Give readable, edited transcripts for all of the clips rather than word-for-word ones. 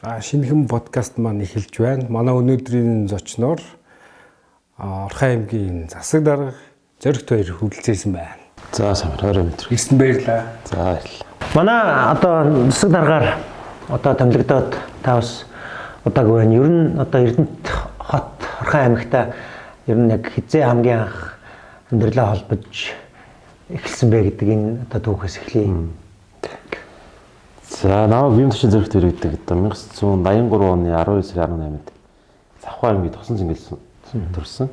Шинэхэн подкаст маань эхэлж байна. Манай өнөөдрийн зочноор Орхон аймгийн засаг дарга Зоригт баяр хүрэлцээсэн байна. За сайн байна. Ирсэн баярлаа. За баярлалаа. Манай одоо засаг даргаар одоо томилогдоод та бас удаагүй байна. Ер нь одоо Эрдэнэт хот Орхон аймагта ер нь яг хизээ хамгийн анх амьдралаа холбож эхэлсэн бэ гэдэг энэ одоо түүхээс эхлэе. За намайг Бим Төшин Зоригт баяр гэдэг одоо 1983 оны 12 сарын 18-нд Завхан аймгийн Тосон цэнгэлсэн төрсөн.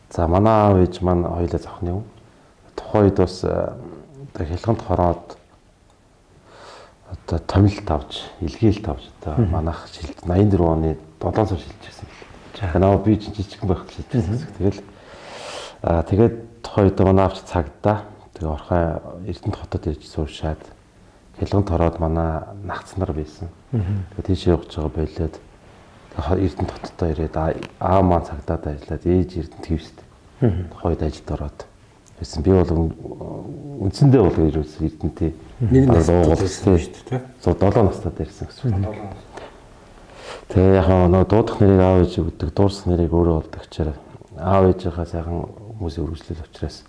За манай аав ээж маань хоёулаа завхны хүн. Тухайн үед бас одоо хялганд хороод одоо томилт авч, илгээлт авч одоо манайх 84 оны 7 сар шилжижсэн. За намайг би жижигхэн байхад шилжижсэн. Тэгээд тухайн үед манай аавч цагдаа тэгээ Орхон Эрдэнэт хотод ирж суушаад хялганд хороод манай нагц нар байсан. Тэгээд тийш явж байгаа болоод Эрдэнэт хотод ирээд аав маань цагдаад ажиллаад ээж Эрдэнэт твст. Тухайн үед ажилд ороод байсан. Би бол үндсэндээ бол ерөөс Эрдэнэтийн нэг настай шүү дээ. 7 настай ирсэн гэсэн үг. Тэгээ яг нөө дуудах нэрийг аав ээж өгдөг, дуурсах нэрийг өөрөө болдогчоор аав ээжийнхээ сайхан хүмүүсийн үргэлжлэл учраас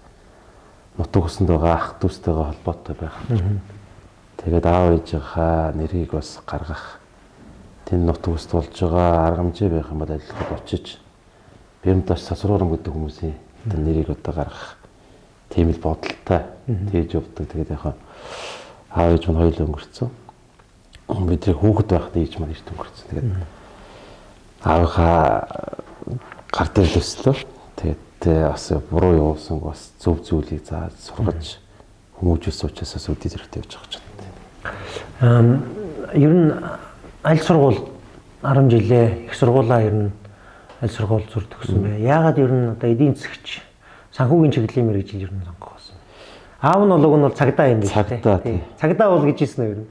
нутаг усанд байгаа ах дүүстэйгээ холбоотой байх. Тэгээд аав ээжийнхээ нэрийг бас гаргах тэнд нутаг уст болж байгаа арга хэмжээ байх юм бол ажиллахад очиж Бямдаш сасруулан гэдэг хүмүүсийн нэрийг одоо гаргах тийм л бодолтой тээж явдаг. Тэгээд яг аав ээж маань хоёулаа өнгөрцөн. Бидний хүүхэд байхад ээж маань ирт өнгөрцөн. Тэгээд аавынхаа гар дээр л өслөө. Тэгээд бас буруу явуулсан бас зөв зүйлийг зааж сургаж хүмүүжүүлсэн учраас үдий зэрэгтэй явж байгаа ч юм. Ер нь аль сургууль 10 жилээ их сургуулаа ер нь аль сургууль зүр төгсөн бэ? Яагаад ер нь одоо эдийн засгч санхүүгийн чиглэлийн мэргэжил ер нь сонгох болсон? Аав нь бол уг нь цагдаа юм биш үү? Цагдаа бол гэж хэлсэн үү ер нь?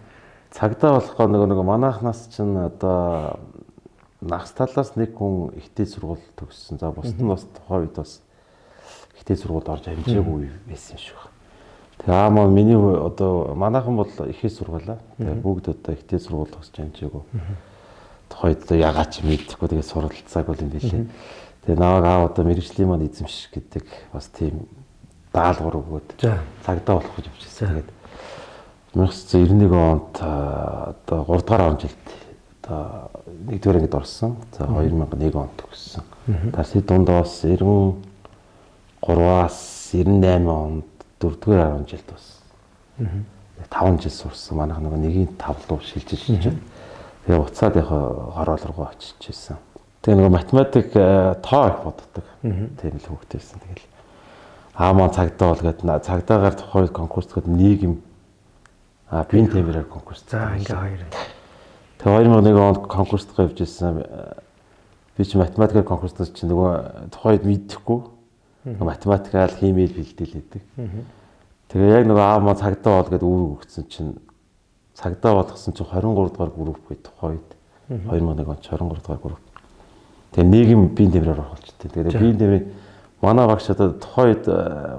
Цагдаа болохоо нөгөө манайхнаас чинь одоо нагц талаас нэг хүн ихтэй сургууль төгссөн. За бусд нь бас тухайн үед бас ихтэй сургуульд орж амжаагүй байсан шүү. Тэгээ аав маань миний одоо манайхан бол ихээ сургуулаа. Тэгээ бүгд одоо ихтэй сургууль төгсөж амжаагүй. Тухайн үед ягаад ч мэдхгүй тэгээ суралцаагүй юм билээ. Тэгээ наваг аав одоо мэрэгжлийн маань эзэмших гэдэг бас тийм даалгавар өгөөд цагдаа болох гэж явчихсан. Тэгээд 1991 онд одоо 3 дугаар он жилд одоо 1-р ангид орсон. За 2001 онд төгссөн. Тэрс дундаас 93-аас 98 онд 4-р 10 жилд бас 5 жил сурсан. Манайх нэг 5 луу шилжиж байна. Тэгээ буцаад яг хороол руу очиж ирсэн. Тэгээ математик тоо их боддог. Тийм л хөвгт байсан. Тэгэл аамаа цагдаа бол гэдэг цагдаагаар тухайн конкурсд нийгэм бие тэмрээр конкурс. За ингээ хоёр. Тэгээ 2001 онд конкурсд явж ирсэн. Би чи математикаар конкурсд чинь нөгөө тухайн үед мэдхгүй. Математикаар химиэл бэлдээлээдэг. Тэгээ яг нөгөө аамаа цагдаа бол гэдэг үүрэг өгсөн чинь цагдаа болгосон чинь 23 дугаар групп гэдэг тухайн үед 2001 онд 23 дугаар групп. Тэгээ нийгэм бие тэмрээр оролцсон. Тэгээ бие тэмрээ манай багш одоо тухайн үед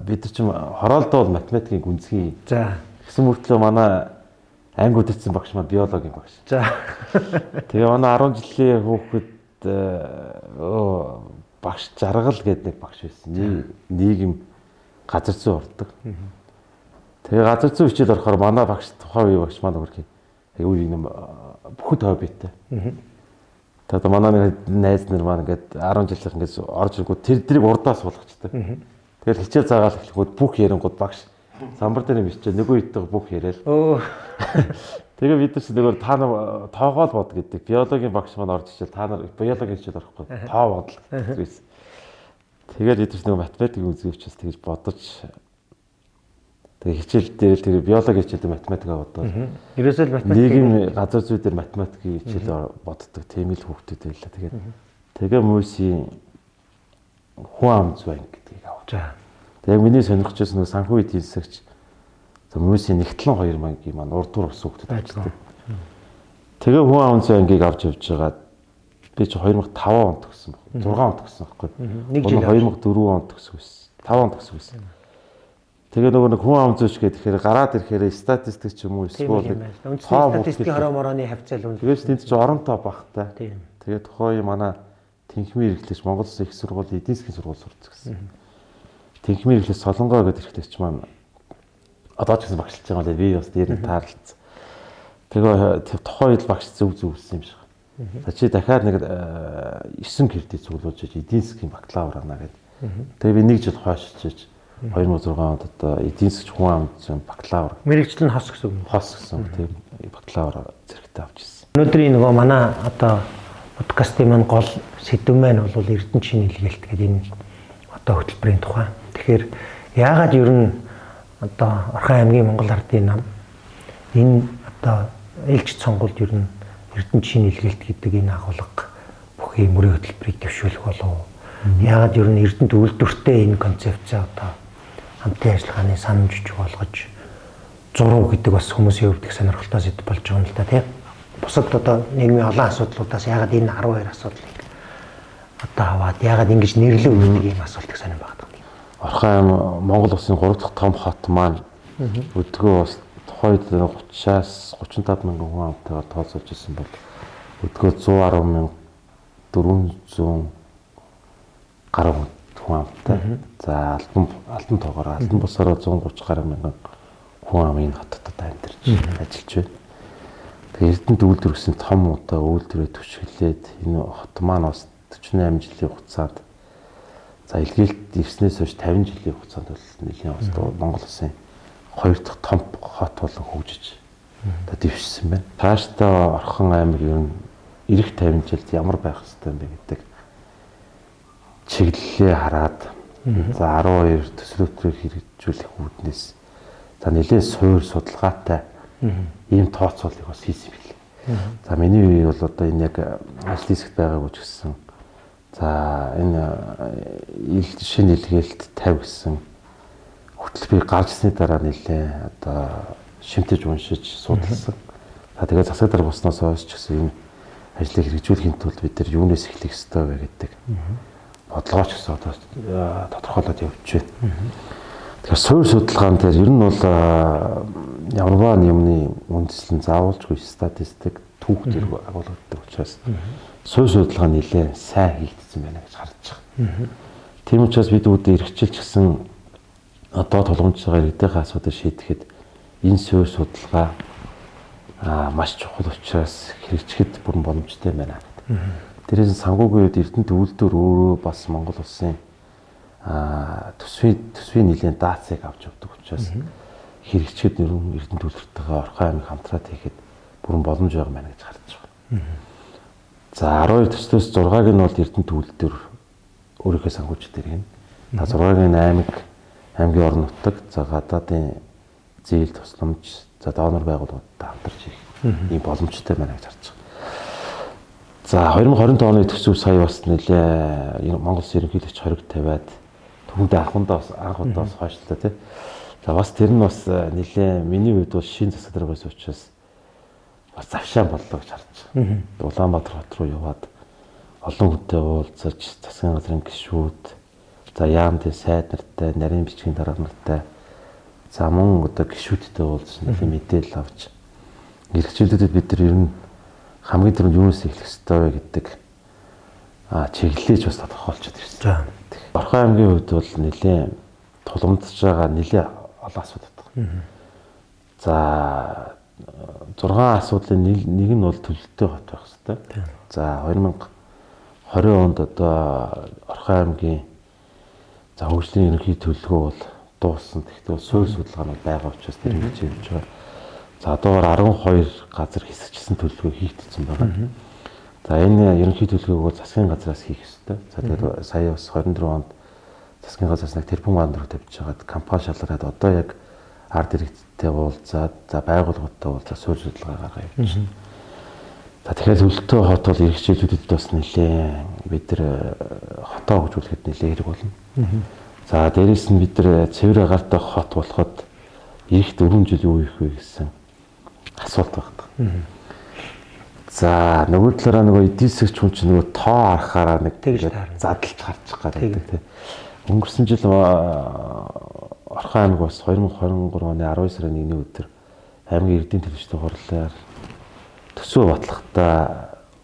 бид нар чинь хороолдоо бол математикийн гүнзгий. За гэсэн мөртлөө манай анги үтгсэн багш маань биологийн багш. За. Тэгээ манай 10 жилийн хүүхэд багш Жаргал гэдэг нэг багш байсан. Нийгэм газар зүй ордог. Тэгээ газар зүй хичээл орохоор манай багш тухайн үеийн багш маань өгөх юм бүхэд хоббитэй. Тэгээд манай найз нар маань ингээд 10 жилийнх ингээд орж ирэнгүүт тэрийг урдаас суулгачдаг. Тэгээд хичээл заагаал эхлэнгүүт бүх ярингууд багш самбар дээр биш ч нөгөө ийтэг бүх яриад. Тэгээ бид нар ч нөгөө та нар тоогоол бод гэдэг биологийн багш маань орж ичээл та нар биологийн хичээл орохгүй тоо бодол гэсэн. Тэгээд бид нар нөгөө математикийн үзэгчээс тэгж бодож тэгээ хичээл дээр тэр биологи хичээл математикаа бодоод ерөөсөө математик нийгэм газар зүй дээр математикийн хичээл боддог тийм л хүүхдүүд байлаа. Тэгээ мөсийн хүн ам зүй гэдгийг авах. Тэгээ миний сонирхож байсан нэг санхүү эдийн засагч мөсийн нэгтлэн 2 мянгийн маань урд дур ус хүүхдүүд ажилладаг. Тэгээ хүн ам зүй ангийг авч явж байгаа би чи 2005 онд төгссөн баг. 6 онд төгссөн байхгүй. 2004 онд төгсөн байсан. 5 онд төгсөн байсан. Тэгээ нөгөө нэг хүн ам зөөч гэхээр гараад ирэхээр статистик ч юм уу эсвэл үндэсний статистикийн хороо мороны хавцал үнэ. тэгээс тэнд ч оронтой багтай. Тийм. Тэгээ тухайн манай тэнхмийн хэрэглэгч Монгол Улсын их сургуулийн эдийн засгийн сургууль сурч гэсэн. Тэнхмийн хэрэглэгч Солонгоо гэдэг хэрэглэгч маань одоо ч гэсэн багшлж байгаа юм лээ. Би бас дээр нь таарлцсан. Тэгээ тухайн үед багш зөв үлсэн юм шиг. За чи дахиад нэг 9 кредит цуглуулж эдийн засгийн бакалавр авна гэдэг. Тэгээ би нэг жил хойшилж 2006 онд одоо эдийн засгийн хүн амын бакалавр Мэргэжил нь хос гэсэн үг. хос гэсэн тийм бакалавр зэрэгтэй авч ирсэн. Өнөөдрийн нөгөө манай одоо подкастын маань гол сэдв маань бол Эрдэнэ чиний илгээлт гэдэг энэ одоо хөтөлбөрийн тухай. Тэгэхээр яагаад ер нь одоо Орхон аймгийн Монгол Ардын нам энэ одоо ээлж сонгуульд ер нь Эрдэнэ чиний илгээлт гэдэг энэ агуулга бүхий мөрийн хөтөлбөрийг дэвшүүлэх болов. Яагаад ер нь Эрдэнэт үйлдвэртэй энэ концепцээ одоо хамтын ажиллагааны санамж жижиг болгож зуруу гэдэг бас хүмүүсийн хувьд их сонирхолтой сэдв болж байгаа юм л да тийм. Бусад одоо нийгмийн олон асуудлуудаас яагаад энэ 12 асуудлыг одоо аваад яагаад ингэж нэрлэв гэдэг ийм асуулт их сонирн багт. Орхон аймаг Монгол Улсын 3 дахь том хот маань өдгөө бас тухайд 30-аас 35 мянган хүн амтайгаар тооцоолж ирсэн бол өдгөө 110 мянга 400 гаруй хүн амтай. За албан тоогоор албан бусаараа 130 гаруй мянган хүн ам энэ хотод амьдарч ажиллаж байна. Тэгээ Эрдэнэт үйлдвэр гэсэн том одоо үйлдвэрээ төчөглээд энэ хот маань бас 48 жилийн хугацаанд за илгээлт ирснээс хойш 50 жилийн хугацаанд бол нэлийн бас Монгол Улсын 2 дахь том хот болон хөгжиж одоо дэвшсэн байна. Цаашдаа Орхон аймаг ер нь ирэх 50 жилд ямар байх ёстой юм бэ гэдэг чиглэлээ хараад за 12 төсөл хөтөлбөрийг хэрэгжүүлэх үүднээс за нэлээд суур судалгаатай ийм тооцоолыг бас хийсэн билээ. За миний үе бол одоо энэ яг ажил хэсэгт байгаагүй ч гэсэн за энэ шинэ илгээлт 50 гэсэн хөтөлбөрийг гарч ирсний дараа нэлээд одоо шимтэж уншиж судалсан. За тэгээд засаг дарга болсноос хойш ч гэсэн энэ ажлыг хэрэгжүүлэхийн тулд бид нар юунаас эхлэх ёстой вэ гэдэг бодлогооч гэсэн одоо тодорхойлоод явж байна. Тэгэхээр суур судалгаан дээр ер нь бол ямарваа юмны үндэслэн заавалжгүй статистик түүх зэрэг агуулгадаг учраас суур судалгаа нэлээд сайн хийгдсэн байна гэж харж байгаа. Тийм учраас бид үүдээ эрхчилж гисэн одоо тулгамж байгаа иргэдийн асуудыг шийдэхэд энэ суур судалгаа маш чухал учраас хэрэгжихэд бүрэн боломжтой байна. Тэрээс санхүүгийн үед Эрдэнэт үйлдвэр өөрөө бас Монгол Улсын төсвийн нэлээд даацыг авч явдаг учраас хэрэгжихэд нэрэн Эрдэнэт үйлдвэртэйгээ Орхон аймаг хамтраад хийхэд бүрэн боломж байгаа мэн гэж харж байгаа. За 12 төслөөс 6-г нь бол Эрдэнэт үйлдвэр өөрийнхөө санхүүжид иргэн. За 6-г нь аймгийн орон нутаг, за гадаадын зээл тусламж, за донор байгууллагуудтай хамтарч хийх ийм боломжтой байна гэж харж байгаа. За 2025 оны төсөв сая бас нэлээ Монгол Улсын ерөнхийлөгч хориг тавиад түүндээ анх удаа хойшлоо тий. За бас тэр нь бас нэлээ миний хувьд бол шин засаг дарга байсан учраас бас завшаан боллоо гэж харж байгаа. Улаанбаатар хот руу яваад олон хүнтэй уулзаж засгийн газрын гишүүд, за яамны сайд нартай, нарийн бичгийн дарга нартай, за мөн одоо гишүүдтэй уулзсан мэдээлэл авч хэрэгжүүлэлтэд бид нар ер нь хамгийн түрүүнд юунаас эхлэх ёстой вэ гэдэг чиглэлж бас тодорхойлчиход ирсэн. Орхон аймгийн хувьд бол нэлээд тулгамдж байгаа нэлээд олон асуудал байна. За 6 асуудлын нэг нь бол төлөлттэй хот байх хэрэгтэй. За 2020 онд одоо Орхон аймгийн за хөгжлийн ерөнхий төлөвлөгөө бол дууссан. Тэгэхдээ суур судалгаанууд байгаа учраас тэр хэрэгжиж байгаа. За одоогоор 12 газар хэсэгчсэн төлөвлөгөө хийгдсэн байна. За энэ ерөнхий төлөвлөгөөг засгийн газраас хийх ёстой. За тэгээд сая бас 24 онд засгийн газраас нэг тэрбум андруу тавьж байгаад компани шалгараад одоо яг ард иргэдтэй уулзаад за байгууллагуудтай уулзаад суур судалгаа гаргаж явж байна. За тэгэхээр төлөлтөө хот бол эрхчлүүлүүдэд бас нэлээд бид нар хотоо хөгжүүлэхэд нэлээд хэрэг болно. За дээрээс нь бид нар цэвэр агаартай хот болоход ирэх 4 жил юу хийх вэ гэсэн асуулт байна. За нөгөө талаараа нөгөө эдийн засгч хүн чинь нөгөө тоо харахаараа нэг задлж харж байгаа гэдэг тийм. Өнгөрсөн жил Орхон аймаг бас 2023 оны 12 сарын 1-ний өдөр аймгийн эрдэнэ төлөвчдийн хурлаар төсөө батлахдаа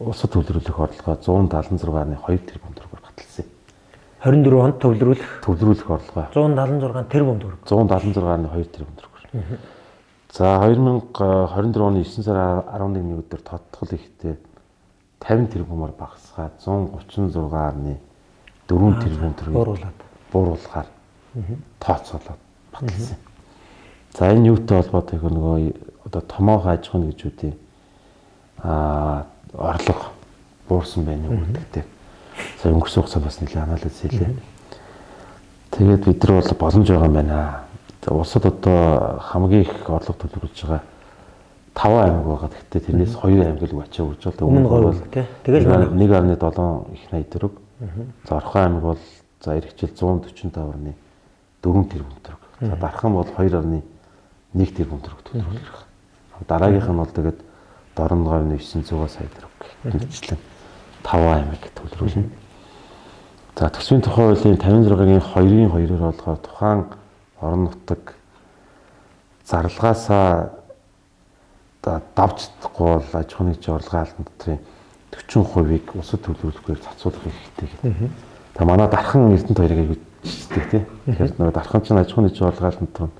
улсад төвлөрүүлэх орлогоо 176.2 тэрбум төгрөгөөр баталсан. 24 онд төвлөрүүлэх орлогоо 176 тэрбум төгрөг. 176.2 тэрбум төгрөгөөр. За 2024 оны 9 сарын 11-ний өдөр тодтгол ихтэй 50 тэрбумаар багасгаад 136.4 тэрбум төгрөг бууруулахаар тооцоолоод баталсан. За энэ юутай холбоотой гэх нөгөө одоо томоохон аж ахуйн нэгжүүдийн орлого буурсан байна уу гэдэгтэй. За өнгөрсөн хугацаанд бас нэлээд анализ хийлээ. Тэгээд бид нар бол боломж байгаа юм байна. Улсад одоо хамгийн их орлого төлөвлөж байгаа 5 аймаг байгаа. Гэхдээ тэрнээс 2 аймаг л ачаа үрж байгаа. Өмнө бол тий. Тэгэл 1.7 их 80 төгрөг. За Орхон аймаг бол за иргэжил 145.4 тэрбум төгрөг. За Дархан бол 2.1 тэрбум төгрөг төлөвлөх. Дараагийнх нь бол тэгээд Дорногов 900 сая төгрөг. Эндчлэн 5 аймаг төлөвлөлнө. За төсвийн тухай хуулийн 56-гийн 2-ын 2-оор болгоод тухайн орон нутаг зарлагаасаа давж чадахгүй бол аж ахуйн нэгжийн орлогын албан дотрын 40%-ийг улсад төлөвлөхөөр цацуулах хэрэгтэй гэдэг. За манай Дархан Эрдэнэт хоёрыг аюулчдаг тийм. Тэгэхээр нөгөө Дархан чинь аж ахуйн нэгжийн орлогын албан дотор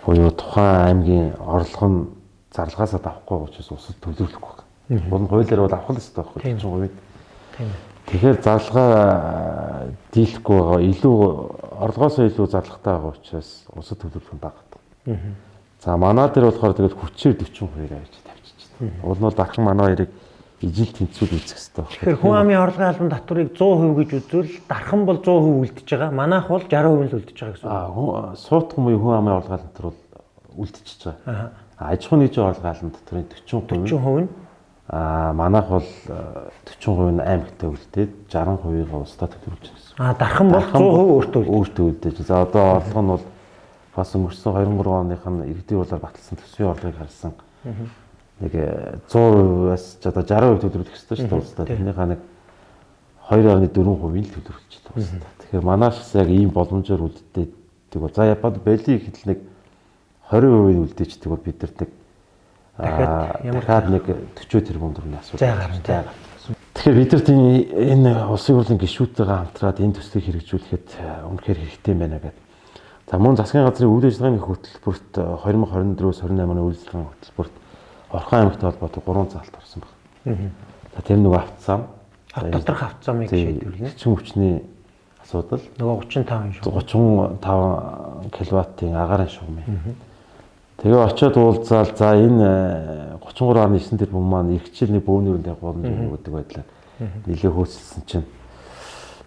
буюу тухайн аймгийн орлого нь зарлагаасаа давахгүй учраас улсад төлөвлөхгүй байна. Гол нь хуулиар бол авах л ёстой байхгүй 40%. Тэгэхээр зарлага дийлэхгүй байгаа илүү орлогоосоо илүү зарлагатай байгаа учраас улсад төлөвлөх нь бага. За манай дээр болохоор тэгээд хүчээр 40% авч тавьчихсан. Уул нь Дархан манай хоёрыг ижил тэнцвүүд үүсгэх хэрэгтэй байна. Тэгэхээр хүн амын орлогын албан татварыг 100% гэж үзвэл Дархан бол 100% үлдчихэж байгаа. Манайх бол 60% л үлдчихэж байгаа гэсэн үг. Суутхан буюу хүн амын орлогын албан татвар бол үлдчихэж байгаа. Аж ахуйн нэгжийн орлогын албан татврын 40% нь манайх бол 40% нь аймагтаа үлдээд 60%-ийг улсдаа төлөвлөж байгаа гэсэн. Дархан бол 100% өөртөө үлдээж. За одоо орлого нь бол бас өнгөрсөн 23 оных нь иргэдийн болоор баталсан төсвийн орлогыг харсан. Нэг 100%-аас одоо 60% төлөвлөх ёстой шүү дээ улсдаа. Тэрнийхээ нэг 2.4% л төлөвлөж байгаа улсдаа. Тэгэхээр манайш яг ийм боломжоор үлдээдэг бол за япад бэлий гэхэл нэг 20% үлдээждэг бол бид нар нэг дахиад нэг 40 тэрбум төгрөгийн асуудал гарна. Тэгэхээр бид нар энэ улсын хурлын гишүүдтэйгээ хамтраад энэ төслийг хэрэгжүүлэхэд үнэхээр хэрэгтэй юм байна гэдэг. За мөн засгийн газрын үйл ажиллагааны хөтөлбөрт 2024-с 28 оны үйл ажиллагааны хөтөлбөрт Орхон аймагтай холбоотой 3 заалт орсон байна. За тэр нөгөө автозам доторх автозамыг шийдвэрлэнэ. Хүчин хүчний асуудал. Нөгөө 35 кВт-ийн агаарын шугамын. Тэгээ очиод уулзаал за энэ 33.9 тэрбум маань иргэжлний бөөнөрөнд яг боломж өгдөг байдлаар нэлээ хөөцөлсөн чинь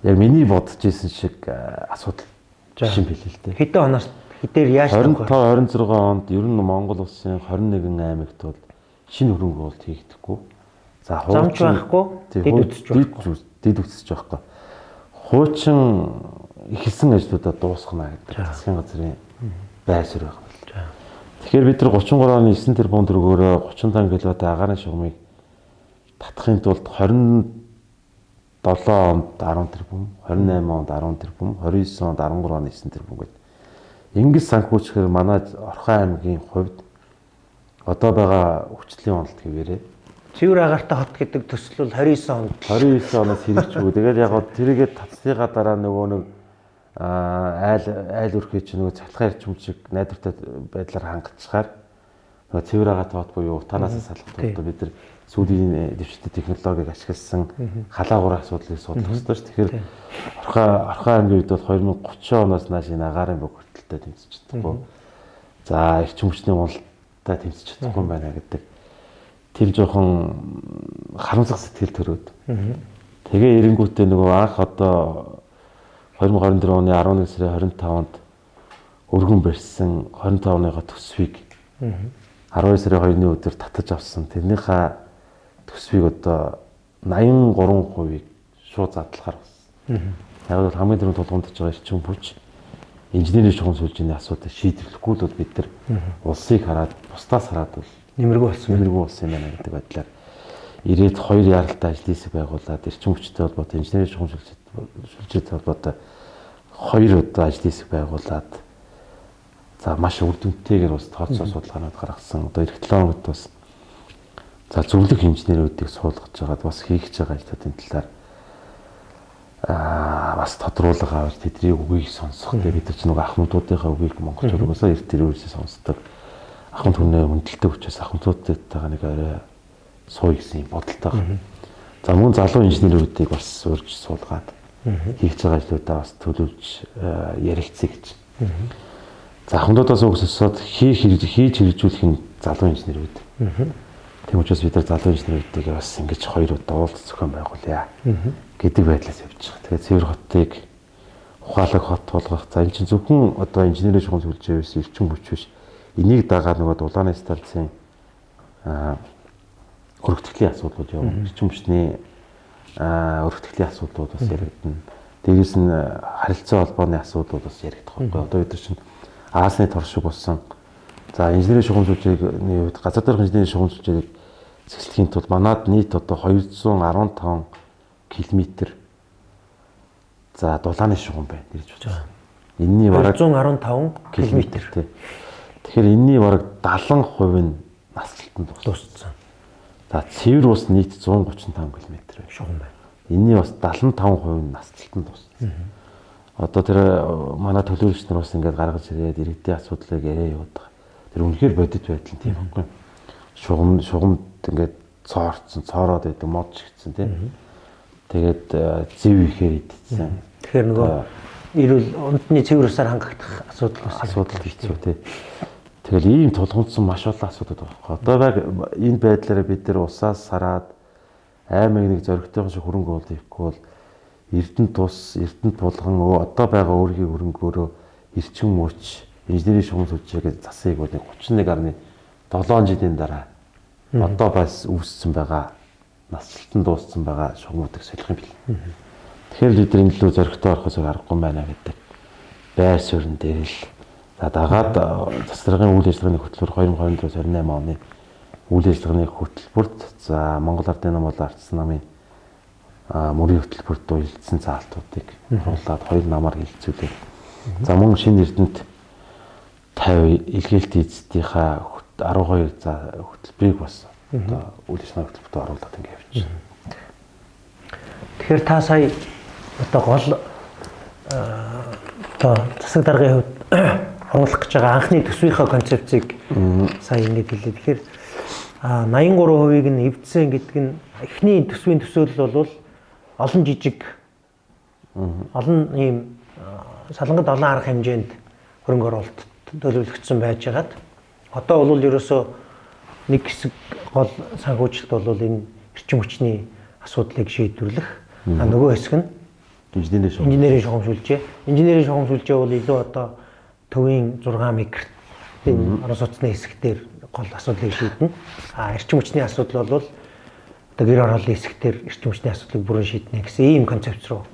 яг миний бодож исэн шиг асуудал биш юм билээ л дээ. Хэдэн оноос хэдээр яаж 25 26 онд ер нь Монгол улсын 21 аймагт бол шинэ хөрөнгө оруулалт хийгдэхгүй. За замч байхгүй, дэд үтсэж байхгүй. Хуучин ихэлсэн ажлуудаа дуусгана гэдэг засгийн газрын байр суурь байна. Тэгэхээр бид нар 33 оны 9 тэрбум төгрөгөөр 35 кВт агаарын шугамыг татахын тулд 27 онд 10 тэрбум, 28 онд 10 тэрбум, 29 онд 13 оны 9 тэрбум гэдэг. Ингэж санхүүчхээр манай Орхон аймгийн хувьд одоо байгаа хүчлийн онолт хэвээрээ цэвэр агаартай хот гэдэг төсөл бол 29 оноос хэрэгжүүлээ. Тэгээд яг тэрийгээ татсныгаа дараа нөгөө нэг айл өрхөж нөгөө цалхай ирчим шиг найдвартай байдлаар хангацгаар нөгөө цэвэр агаартай хот буюу утаанаас салах тулд бид нар сүүлийн дэвшилтийн технологиг ашигласан халаагур асуудлыг судлах ёстой ш. Тэгэхээр Орхон аймгийн үед бол 2030 оноос нааш энэ агаарын бүг хүртэлтэй тэмцэж чадахгүй. За ирчим хүчний уналттай тэмцэж чадахгүй юм байна гэдэг. Тэр жоохон харамсах сэтгэл төрөөд. Тэгээ эренгүүтээ нөгөө анх одоо 2024 оны 11 сарын 25-нд өргөн барьсан 25 оныхоо төсвийг 12 сарын 2-ны өдөр татаж авсан. Тэрнийхээ төсвийг одоо 83%-ийг шууд задлахаар болсон. Яг л хамгийн түрүүнд тулгуурлаж байгаа эрчим хүч инженерийн шугам сүлжээний асуудыг шийдвэрлэхгүй л бид нар улсыг хараад бусдаас хараад бол нэмэргүй болсон юм байна гэдэг байдлаар ирээд хоёр яралтай ажлын хэсэг байгуулад эрчим хүчтэй холбоотой инженерийн шугам сүлжээтэй холбоотой хоёр удаа ажлын хэсэг байгуулад За маш үр дүнтэйгээр бас тооцоо судалгаанууд гаргасан. Одоо эх 7 хоногт бас за зөвлөх инженерүүдийг суулгаж байгаад бас хийх гэж байгаа ажлуудын талаар бас тодруулга аваад тэдний үгийг сонсох. Тэгээ бид ч нөгөө ахмадуудынхаа үгийг монголчууд угаасаа эрт тэрүүрээс сонсдог. Ахмад хүнээ хүндэлдэг учраас ахмадуудтайгаа нэг арай сууя гэсэн бодолтой байна. За мөн залуу инженерүүдийг бас урьж суулгаад хийж байгаа ажлуудаа бас төлөвлөж ярилцъя гэж. За ахмадуудаас үг сонсоод хийж хэрэгжүүлэх нь залуу инженерүүд. Тийм учраас бид нар залуу инженерүүдтэйгээ бас ингэж хоёр удаа уулз зохион байгуулъя гэдэг байдлаас явж байгаа. Тэгээд Цэвэр хотыг ухаалаг хот болгох. За энэ чинь зөвхөн одоо инженерийн шугам сүлжээвээс эрчим хүч биш. Энийг дагаад нөгөө дулааны станцын өргөтгөлийн асуудлууд явна. Эрчим хүчний өргөтгөлийн асуудлууд бас яригдана. Дээрээс нь харилцаа холбооны асуудлууд бас яригдах байхгүй. Одоо бид нар чинь Аасны тор шиг болсон. За инженерийн шугам сүлжээний хувьд газар дээрх инженерийн шугам сүлжээг цэцлэхийн тулд манад нийт одоо 215 км за дулааны шугам байна гэж бодож байгаа. Энийний бараг 215 км. Тэгэхээр энэний бараг 70% нь наслалтанд дууссан. За цэвэр ус нийт 135 км шугам байна. Энэний бас 75% нь наслалтанд дууссан. Одоо тэр манай төлөөлөгч нар бас ингээд гаргаж ирээд иргэдийн асуудлыг яриа явуулдаг. Тэр үнэхээр бодит байдал тийм байхгүй. Шугамд ингээд цоороод байдаг мод шигдсэн тийм. Тэгээд зэв ихээр идсэн. Тэгэхээр нөгөө эрүүл унтны цэвэр усаар хангагдах асуудал хэцүү тий. Тэгэл ийм тулгамдсан маш олон асуудал байгаа. Одоо яг энэ байдлаараа бид нэр усаас сараад аймаг нэг зоригтойгоо шиг хөрөнгө оруулалт хийхгүй бол Эрдэнэт тус, Эрдэнэт булган одоо байгаа өөрийн хөрөнгөөрөө эрчим мөч, инженерийн шугам сүлжээгээ засыг бол 31.7 жилийн дараа одоо бас үүссэн байгаа наслалтанд дууссан байгаа шугамуудыг солих юм бэл. Тэгэхээр бид энэ лөө зоригтой орохоос аргагүй байна гэдэг байр суурин дээр л за дагаад засваргын үйл ажиллагааны хөтөлбөр 2022-28 оны үйл ажиллагааны хөтөлбөрт за Монгол Ардын нам болон ардсан намын мөрийн хөтөлбөрт үйлдсэн заалтуудыг оруулаад хоёр намаар хилцүүлээ. За мөн шинэ Эрдэнэт 50 илгээлт эзэдийнхаа 12 за хөтөлбөрийг бас одоо үйл ажиллагааны хөтөлбөрт оруулаад ингэ явчихсан. Тэгэхээр та сая одоо гол одоо засаг даргын хувьд оруулах гэж байгаа анхны төсвийнхаа концепцийг сая ингэж хэлээ. Тэгэхээр 83%-ийг нь эвдсэн гэдэг нь эхний төсвийн төсөөлөл бол олон жижиг олон ийм салангад олон арга хэмжээнд хөрөнгө оруулалт төлөвлөгдсөн байж байгаад одоо бол ерөөсөө нэг хэсэг гол санхүүжилт бол энэ эрчим хүчний асуудлыг шийдвэрлэх нөгөө хэсэг нь инженерийн шугам сүлжээ. Инженерийн шугам сүлжээ бол илүү одоо төвийн 6 микрт энэ орон сууцны хэсгээр гол асуудлыг шийднэ. Эрчим хүчний асуудал бол одоо гэр ороолын хэсгээр эрчим хүчний асуудлыг бүрэн шийднэ гэсэн ийм концепц руу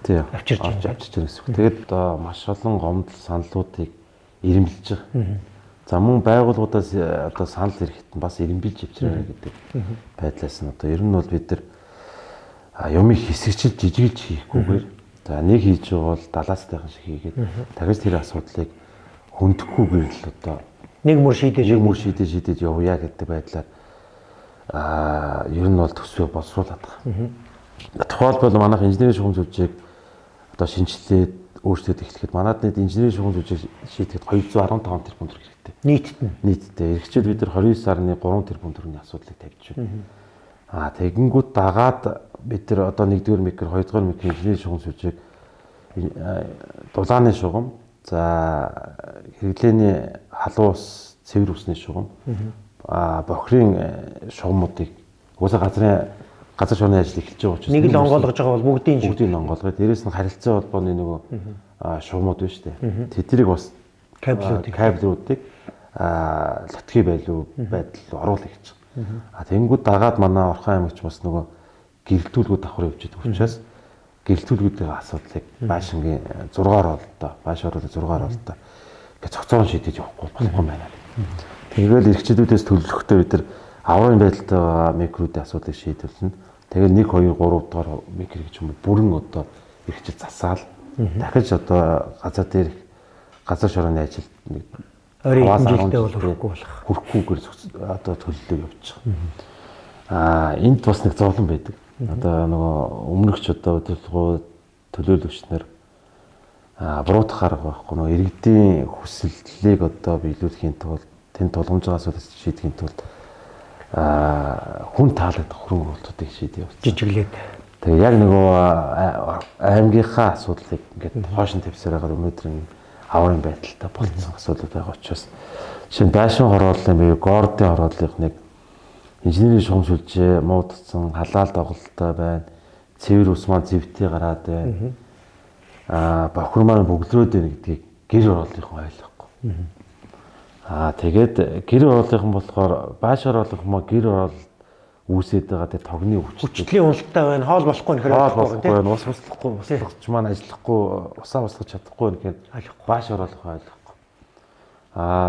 авчирч байгаа гэсэн. Тэгээд маш олон гомдол саналуудыг ирэмбэлж байгаа. За мөн байгууллагуудаас одоо санал ирэхэд бас ирэмбэлж авчираа гэдэг байдлаас нь одоо ер нь бол бид нар юмыг хэсэгчл жижиглж хийхгүйгээр за нэг хийж байгаа бол 70-аас тайхан шиг хийгээд дахиж тэр асуудлыг хөндөхгүй л одоо нэг мөр шийдэж явъя гэдэг байдлаар ер нь бол төсвөө боловсруулад байгаа. Тухайлбал манайх инженерийн шугам сүлжээг одоо шинжилээд өөрчлөлт эхлэхэд манайд нийт инженерийн шугам сүлжээг шийдэхэд 215 тэрбум төгрөг хэрэгтэй. Нийтдээ эрхчээд бид нар 29.3 тэрбум төгрөгийн асуудлыг тавьж байна. Тэгэнгүүт дагаад бид нар одоо 1-р микро 2-р микро инженерийн шугам сүлжээг дулааны шугам за хэрэглээний халуун ус цэвэр усны шугам бохирын шугамуудыг угаасаа газар шугамны ажил эхэлж байгаа учраас нэг л онгойлгож байгаа бол бүгдийг онгойлгоо. Дээрээс нь харилцаа холбооны нөгөө шугамуд байна шүү дээ. Тэднийг бас кабелүүдийг лотхи байлуу байдал оруулах гэж байгаа. Тэнгүүд дагаад манай Орхон аймагч бас нөгөө гэрэлтүүлгүүд давхар явж байгаа учраас гэрэлтүүлгүүдийн асуудлыг Баашингийн 6-аар бололтой, Бааш оролт 6-аар бололтой гэж цогцоор шийдэж явахгүй болохгүй байна. Тэгэл эрхчлүүдээс төлөвлөхдөө бид нар аврын байдалтай байгаа микродын асуудлыг шийдвэрлэнэ. Тэгээд 1 2 3 дугаар микро гэж юм бүрэн одоо эрхчил засаал дахиж одоо газар шорооны ажилд Ойрын жилдээ бол хүрэхгүйгээр одоо төлөлөө явуучих. Энд бас нэг зовлон байдаг. Одоо нөгөө өмнөгч одоо удирдлагууд төлөөлөгчнөр буруутгах арга байхгүй нөгөө иргэдийн хүсэлтлийг одоо биелүүлэхийн тулд тэнд тулгамж байгаа асуудал шийдэхийн тулд хүн таалагдах хөрөнгө оруулалтыг шийдээ явуулж жижиглээд. Тэгээ яг нөгөө аймгийнхаа асуудлыг ингээд хоошин тавьсаар байгаа өнөөдөр аврын байдалтай болцсон асуудал байгаа учраас жишээ нь байшин хорооллын бие гордын хорооллын нэг инженерийн шугамжуулж муудсан халаал доголдолтой байна. Цэвэр ус маань зэвтэй гараад байна. Бохир маань бөглөрөөд байна гэдгийг гэр ороолынхан ойлгохгүй. Тэгээд гэр ороолынхан болохоор байш ороолынхан маа гэр ороол үүсээд байгаа тэр тогны хүчлийн уналттай байна. Хоол болохгүй нөхөр болохгүй байна. Ус услахгүй, услахч маань ажиллахгүй, усаа услах чадахгүй нэгэд байш ороолынхан ойлгохгүй.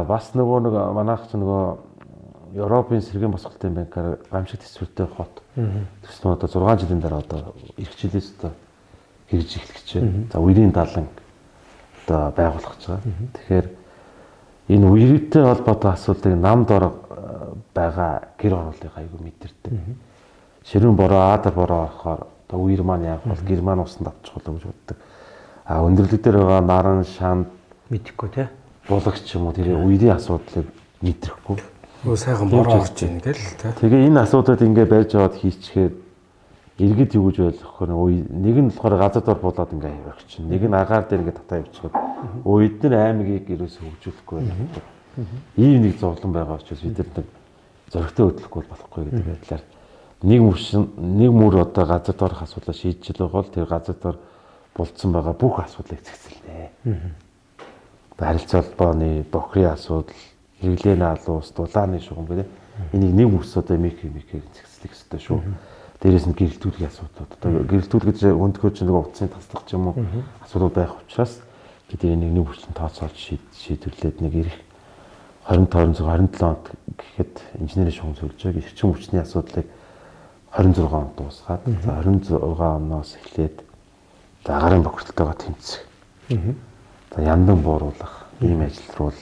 Бас нөгөө нэг манайх ч нөгөө Европын сэргээн босголтын банкаар гамшигт төсвөртэй хот. Тэгсэн одоо 6 жилийн дараа одоо ирэх жилээс одоо хэрэгж эхлэх гэж байна. За үерийн далан одоо байгуулах гэж байгаа. Тэгэхээр энэ үертэй холбоотой асуудлыг нам дор байгаа гэр оролтыг айгүй мэдэрдэг. Ширүүн бороо аадар бороо орохоор одоо үер маань яг бол гэр маань усанд авчих болов гэж боддог. Өндөрлөг дээр байгаа наран шанд мэдэхгүй тий. Булагч юм уу тэр үерийн асуудлыг мэдрэхгүй. Сайхан бороо орж ийн гэл тий. Тэгээ энэ асуудлыг ингээ барьж аваад хийчихээр иргэд юу гэж ойлгох вэ? Нэг нь болохоор газар дор болоод ингээ явах чинь. Нэг нь агаар дээр ингээ татаа явчихад эдгээр аймгийг ерөөсөө хөгжүүлэхгүй байна. Ийм нэг зовлон байгаа учраас бид нар зөрөгтэй хөдлөхгүй болохгүй гэдэг байдлаар нэг мөр одоо газар доорх асуудлаа шийдэж байгаа бол тэр газар дор болцсон байгаа бүх асуудлыг зэгцэлнэ. Харилцаа холбооны бохрын асуудал, хэрэглээний алуус, дулааны шугам гэдэг энийг нэг мөс одоо микийг зэгцлэх хэрэгтэй шүү. Дээрээс нь гэрэлтүүлгийн асуудлууд. Одоо гэрэлтүүл гэж өндгөө чинь нэг утасны таслах ч юм уу асуудал байх учраас бид энийг нэг хүчин тооцоолж шийдвэрлээд нэг ирэх 27 онд гэхэд инженерийн шугам зөвлөж эрчим хүчний асуудлыг 26 онд дуусгаад за 26 оноос эхлээд за агарын бохирдолтойгоо тэмцэх. За яндан бууруулах ийм ажил руу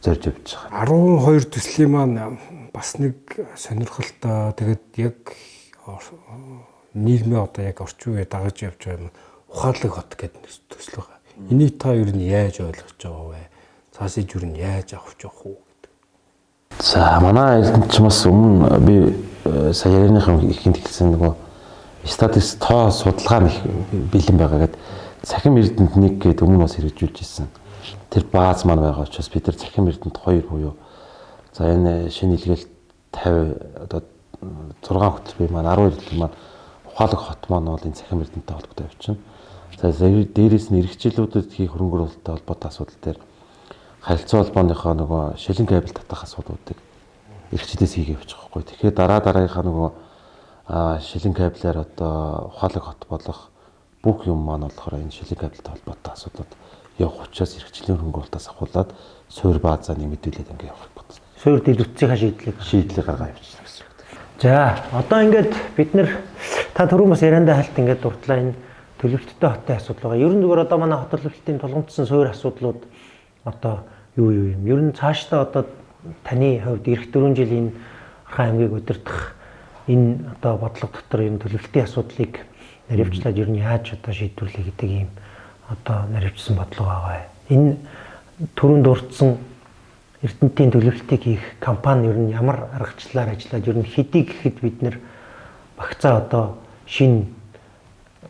зорж явж байгаа. 12 төслийн маань бас нэг сонирхолтой тэгээд яг нийгмийн одоо яг орчин үеэ дагаж явж байгаа юм ухаалаг хот гэдэг төсөл байгаа. Энийг та ер нь яаж ойлгож байгаа вэ? Цаасыг ер нь яаж авч явах уу гэдэг. За манай эрдэнэчмээс өмнө би сая ярианыхаа ихэнд хэлсэн нөгөө статистик тоо судалгаа нэг бэлэн байгаа гэдэг цахим эрдэнэт нэг гэдэг өмнө бас хэрэгжүүлж ирсэн. Тэр бааз маань байгаа учраас бид нар цахим эрдэнэт 2 буюу за энэ шинэ илгээл 50 одоо 6 хөтөлбөр маань 12 хөтөлбөр маань ухаалаг хот маань бол энэ цахим эрдэнэттэй холбоотой явчихна. За дээрээс нь эрхчлэлүүдэд хийх хөрөнгө оруулалттай холбоотой асуудал дээр харилцаа холбооныхоо нөгөө шилэн кабель татах асуудлуудыг эрхчлэлээс хийгээ явчих байхгүй. Тэгэхээр дараагийнхаа нөгөө шилэн кабелээр одоо ухаалаг хот болох бүх юм маань болохоор энэ шилэн кабельтэй холбоотой асуудлууд явах учраас эрхчлэлийн хөрөнгө оруулалтаас ахуулаад суурь баазаа нэмэгдүүлээд ингээ явах бодсон. Суурь дэлгэрцийн шийдлийг гаргаа явуулчихна гэсэн үг. За одоо ингээд бид нэр та түрүүн бас яриандаа хальт ингээд дурдлаа энэ төлөвлөлттэй хотын асуудал байгаа. Ер нь зүгээр одоо манай хот төлөвлөлтийн тулгамдсан суурь асуудлууд одоо юу юм? Ер нь цаашдаа одоо таны хувьд эх 4 жилийн Орхон аймгийг удирдах энэ одоо бодлого дотор энэ төлөвлөлтийн асуудлыг наривчлаад ер нь яаж одоо шийдвэрлэе гэдэг ийм одоо наривчсан бодлого байгаа. Энэ түрүүнд дурдсан Эрдэнэтийн төлөвлөлтийг хийх компани ер нь ямар аргачлалаар ажиллаад ер нь хэдий гэхэд бид нэр багцаа одоо шинэ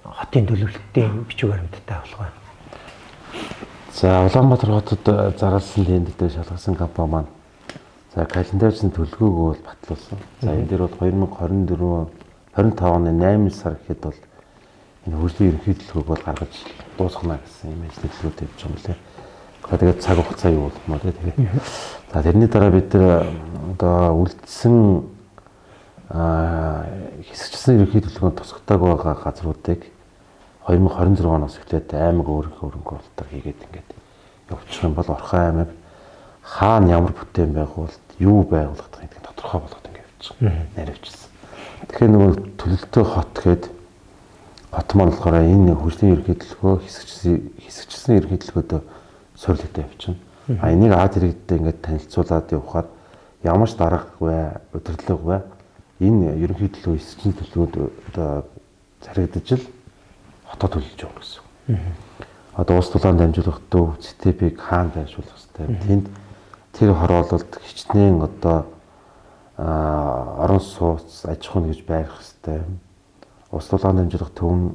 хотын төлөвлөлтийн бичиг баримттай болох байна. За Улаанбаатар хотод зарласан тендертэй шалгасан компани маань за календарьсан төлгөөг бол батлуулсан. За энэ дээр бол 2024 25 оны 8 сар гэхэд бол энэ хөгжлийн ерөнхий төлгөөг бол гаргаж дуусгана гэсэн юм ажлууд явж байгаа юм лээ. Тэгээд цаг хугацаа юу болох мó тэгээд за тэрний дараа бид одоо үлдсэн хэсэгчсэн ерөнхий төлгөөнд тусгатааг байгаа газруудыг 2026 оноос эхлээд аймаг өөрийнхөө хөрөнгө оруулалтаар хийгээд ингээд явуучих юм бол Орхон аймаг хаана ямар бүтээн байгуулалт юу байгуулах гэдэг нь тодорхой болгоод ингээд явуучих наривчилсан. Тэгэхээр нөгөө төлөлтөө хот гээд хот маань болохоор энэ хөгжлийн ерөнхий төлгөө хэсэгчсэн ерөнхий төлгөөдөө суурилтаа явуулчихна. А энийг Ад иргэдтэй ингээд танилцуулаад явахаар ямар ч дарга вэ, удирдлага вэ энэ ерөнхий төлөө эсчин төлөвөд одоо зарагдаж л хотод төлөж явах гэсэн. Одоо улс тулаанд дамжуулах төв ЦТП-г хаана байршуулах хэрэгтэй. Тэнд тэр хороололд хичнээн одоо орон сууц аж ахуйн гэж байрах хэрэгтэй. Улс тулаанд дамжуулах төв нь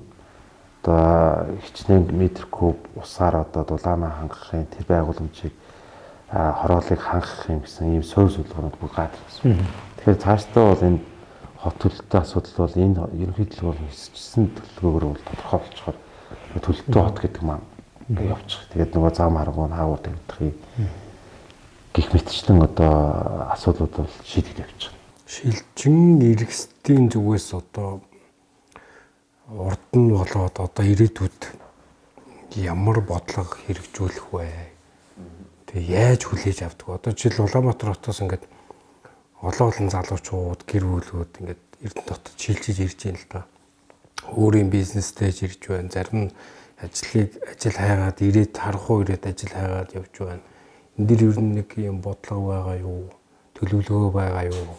одоо хичнээн метр куб усаар одоо дулаанаа хангахын тэр байгууламжийг хороолыг хангах юм гэсэн ийм суур судалгаанууд бүр гардаг гэсэн. Тэгэхээр цаашдаа бол энэ хот төлөлтөй асуудал бол энэ ерөнхий төлөвөөр хэсчсэн төлөвөөр бол тодорхой болчихоор төлөлтөй хот гэдэг маань ингээд явчих. Тэгээд нөгөө зам аргуу хаавар тавьдахыг гих мэтчлэн одоо асуудлууд бол шийдэгдэж явж байгаа. Шилжин иргэсдийн зүгээс одоо урд нь болоод одоо ирээдүйд ямар бодлого хэрэгжүүлэх вэ? Тэгээ яаж хүлээж авдаг? Одоо жишээл Улаанбаатар хотоос ингээд олон залуучууд, гэр бүлүүд ингээд Эрдэнэт хотод шилжиж ирж байна л да. Өөрийн бизнестэй ирж байна. Зарим нь ажил хайгаад ирээд харахгүй ирээд ажил хайгаад явж байна. Энд дэр ер нь нэг юм бодлого байгаа юу? Төлөвлөгөө байгаа юу?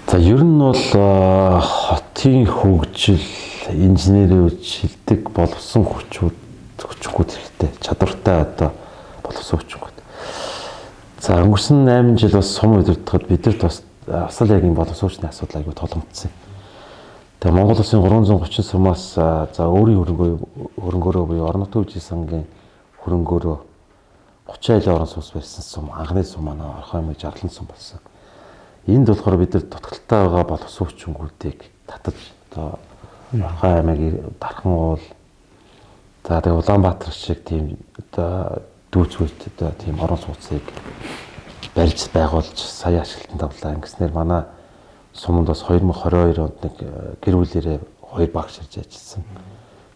За ер нь бол хотын хөгжил, инженерийн шилдэг боловсон хүчүүд хэрэгтэй, чадвартай одоо боловсон хүчүүд. За өнгөрсөн 8 жил бас сум удирдахад бидэрт бас асал яг энэ боловсон хүчний асуудал айгүй толомцсон. Тэгээ Монгол Улсын 330 сумаас за өөрийн хөрөнгөөрөө буюу орон нутгийн үеийн сангийн хөрөнгөөрөө 30 айлын орон сууц барьсан сум, анхны сум манай Орхон аймгийн Жарлан сум болсон. Энд болохоор бид нар дутагдaltaй байгаа боловсон хүчингүүдийг татаж одоо Орхон аймгийн Дархан уул за тэгээ Улаанбаатар шиг тийм одоо дүүцгүйт одоо тийм орон сууцыг барьж байгуулж сая ашиглалтанд авлаа. Ингэснээр манай суманд бас 2022 онд нэг гэр бүлэрээ 2 багш ирж ажилласан.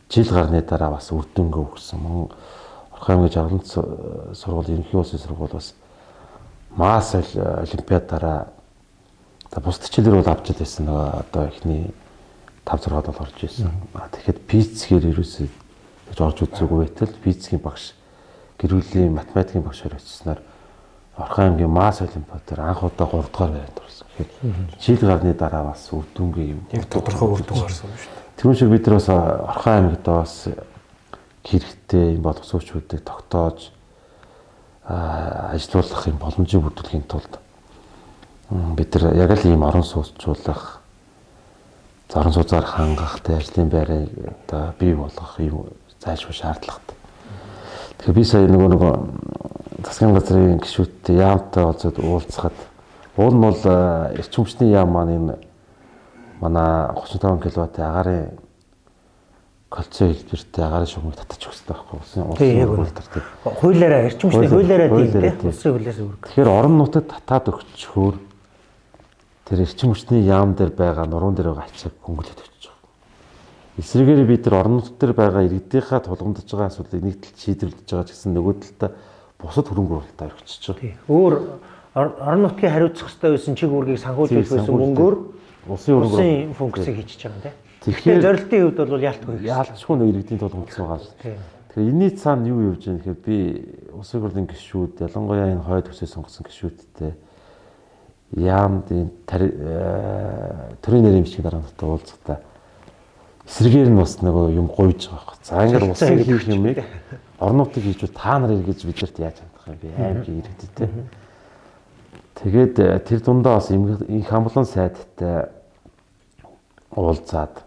Жил гарны дараа бас үр дүнгээ өгсөн. Орхон аймгийн Жарлан сургуулийн ерөнхий улсын сургууль бас Маас олимпиадаараа за бус төчлөр бол авч байсан нөгөө одоо ихний 5-6-д бол орж ирсэн. Тэгэхэд физикээр ерөөсөө гэж орж үзээгүй байтал физикийн багш гэр бүлийн математикийн багшаар очсноор Орхон аймгийн Маас олимпиадаар анх удаа 3 дугаар байранд орсон. Тэгэхээр жил гарны дараа бас үр дүнгээ юм. Яг тодорхой үр дүн гарсан шүү дээ. Тэрүүн шиг бид нар бас Орхон аймагт бас хэрэгтэй юм боловсруучуудыг тогтоож ажилуулах юм боломжийг бүрдүүлэхийн тулд бид нар яг л ийм орон сууцчлах, орон сууцаар хангах, ажлын байрыг одоо бий болгох юм зайлшгүй шаардлагатай. Тэгэхээр би сая нөгөө засгийн газрын гишүүдтэй яамтай олзоод уулзахад уул нь бол эрчим хүчний яам маань энэ манай 35 кВт-ийн агаарын кольцоо хэлбэртэй агаарын шугамыг татчих хэрэгтэй байхгүй улсын хуулиар тийм. Хуулиараа эрчим хүчний хуулиараа тийм улсын хуулиас үүрэг. Тэгэхээр орон нутагт татаад өгчхөөр тэр эрчим хүчний яам дээр байгаа нуруунд дээр байгаа ачааг хөнгөлөд өгч байгаа. Эсрэгээр бид нар орон нутаг дээр байгаа иргэдийнхаа тулгамдж байгаа асуудлыг нэг талд шийдвэрлэж байгаа ч гэсэн нөгөө талдаа бусад хөрөнгө оруулалтаа өргөжж байгаа. Өөр орон нутгийн хариуцах ёстой байсан чиг үүргийг санхүүжүүлэх байсан мөнгөөр улсын функцийг хийчихэж байгаа тийм. Тэгэхээр зорилтын хувьд бол яалтгүй. Яалтчгүй нэг иргэдийн тулгамдсан байгаа шүү. Тэгэхээр энэний цаана юу явж байгаа гэхээр би улсын хурлын гишүүд, ялангуяа энэ хойд төсөө сонгосон гишүүдтэй яамдын төрийн нэрийн бичгийн дараалтад уулзахдаа эсрэгээр нь бас нэг юм гуйж байгаа байхгүй. За ингээд улсын хийх юмыг орон нутгийг хийж та нар эргэж бидэрт яаж хандах юм бэ? Аймгийн иргэдтэй. Тэгээд тэр дундаа бас их амглан сайдтай уулзаад